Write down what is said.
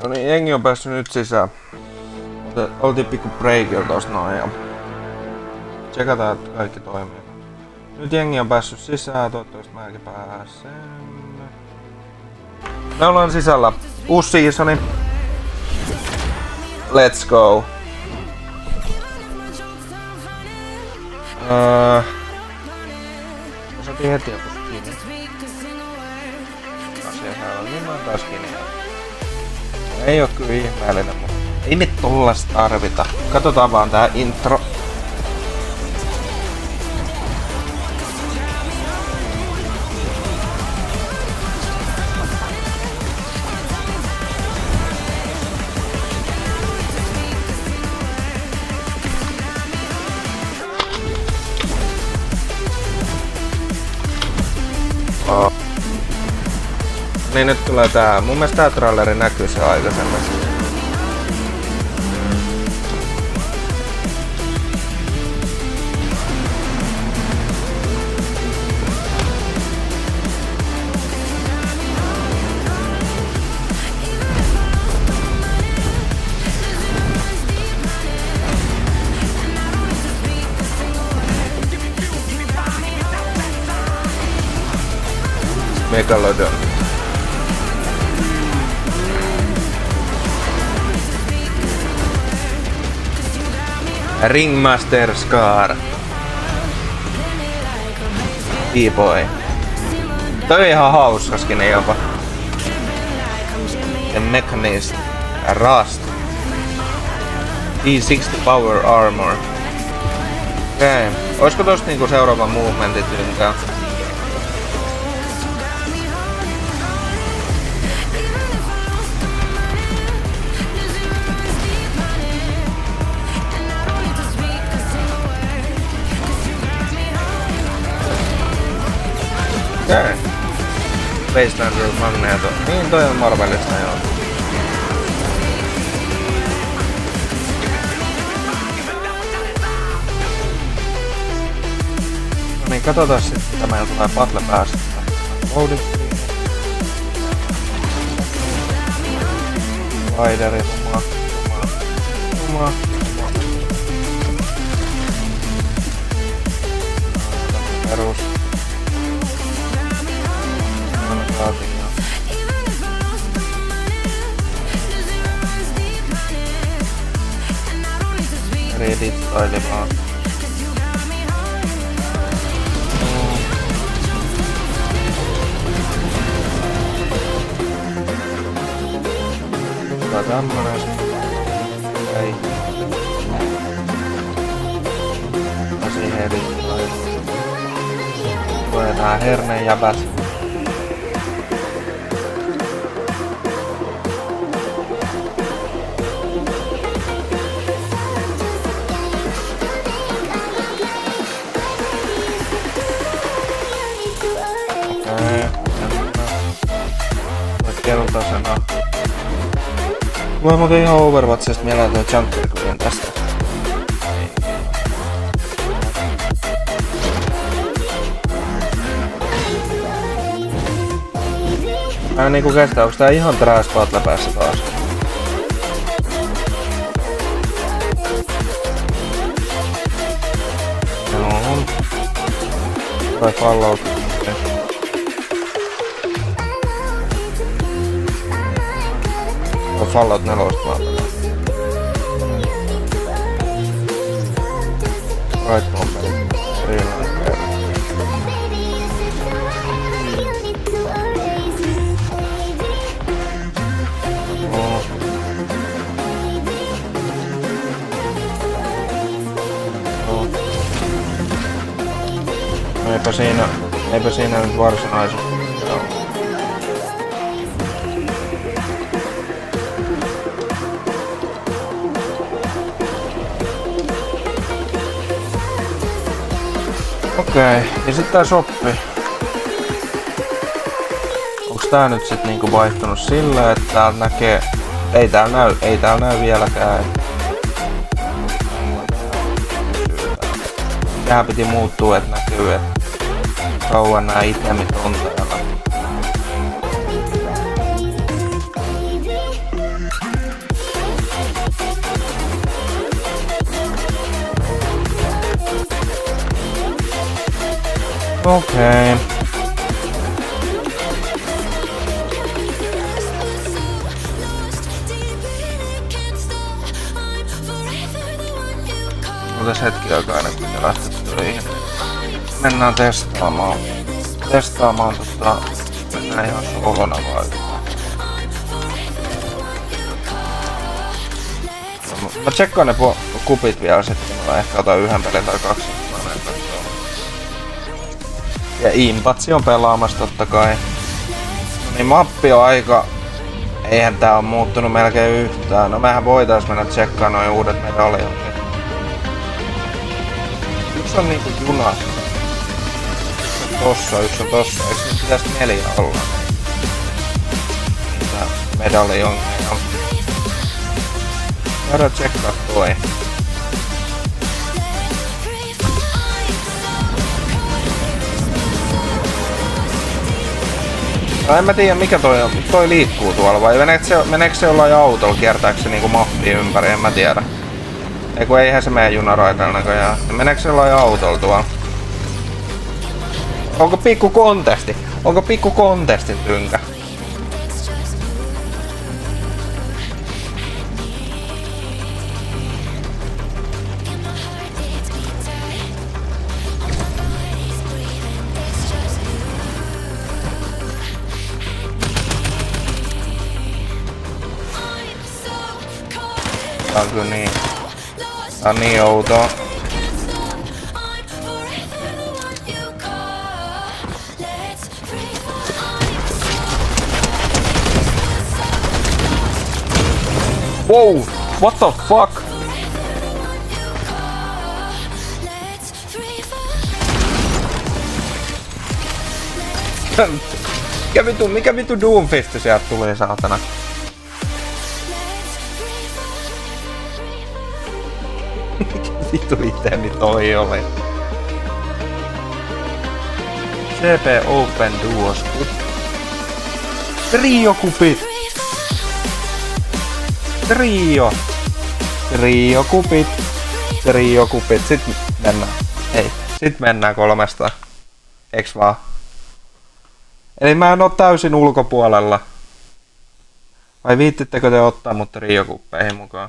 No niin, jengi on päässyt nyt sisään. Oltiin pikku breakilla tossa noin ja tsekataan, että kaikki toimii. Nyt jengi on päässyt sisään, toivottavasti mäkin pääsen. Me ollaan sisällä. Uusi seasoni. Let's go. Me saatiin heti joku skinni. Asiassa on niin monta skinniä. Ei oo kyllä ihmeellinen, mutta ei me tollas tarvita. Katsotaan vaan tää intro. Niin nyt tulee tää. Mun mielestä tää traileri näkyy se aikaisemmin. Megalodon. Ringmaster Scar. B-boy. Toi on ihan hauskaskin jopa. The Mechanist. Rust. D60 Power Armor. Okei. Oisko tosta niinku seuraava movementit ynkään? Okei. Baselander Magneto. Niin toi on Marvelista joo. No niin, katsotaan sit mitä meillä tulee Battle Passista. Loading screen. Spiderit, oma. Perus. Redit-tailevaa. Tää tämmönen. Ei. Tosi redit-tailevaa. Tulee tää hernejäbät. Keltaisena. Mulla on muuten ihan Overwatchista mieleen toi Junker Queen tästä. Mä en niinku kestä, onks tää ihan trash Battle Pass taas? Joo. Tai Fallout. Fallout 4 vaan. Right moment. Real. Eipä siinä nyt varsinaisesti. Okei, ja sit tää shoppi. Onks tää nyt sit niinku vaihtunut silleen, että täällä näkee... Ei täällä näy vieläkään. Tää piti muuttua, että näkyy, että kauan nää itemit on täällä. Okei. Otas hetki aikaa ennen kuin te lähtet töihin. Mennään testaamaan. Mennään ihan solona vaikka. Mä tsekkaan ne kupit vielä sitten. Mä ehkä otan yhden pelin tai kaksi. Ja Impatsi on pelaamassa totta kai. Niin mappi on aika... Eihän tää on muuttunut melkein yhtään. No mehän voitais mennä tsekkaan noin uudet medaljonit. Yksi on niinku junassa. Yksi on tossa. Eiks nyt pitäis 4 olla? Tää medaljonkeja. Käydään tsekkaa toi. No en mä tiedä mikä toi liikkuu tuolla vai meneekö se jollain autolla, kiertääkö se niinku mappia ympäri, en mä tiedä. Eiku eihän se mene junaraitalla näköjään. Meneekö se jollain autolla tuolla? Onko pikku kontestin tynkä? Tää on kyllä niin. Tää on niin outoa. Wow! What the fuck? Mikä vitu Doomfist sieltä tuli saatana? Vittu itemi toi oli. CP Open Duos. Trio-kupit. Trio-kupit. Sit mennään 300. Eiks vaan? Eli mä en oo täysin ulkopuolella. Vai viittittekö te ottaa mut trio-kuppeihin mukaan?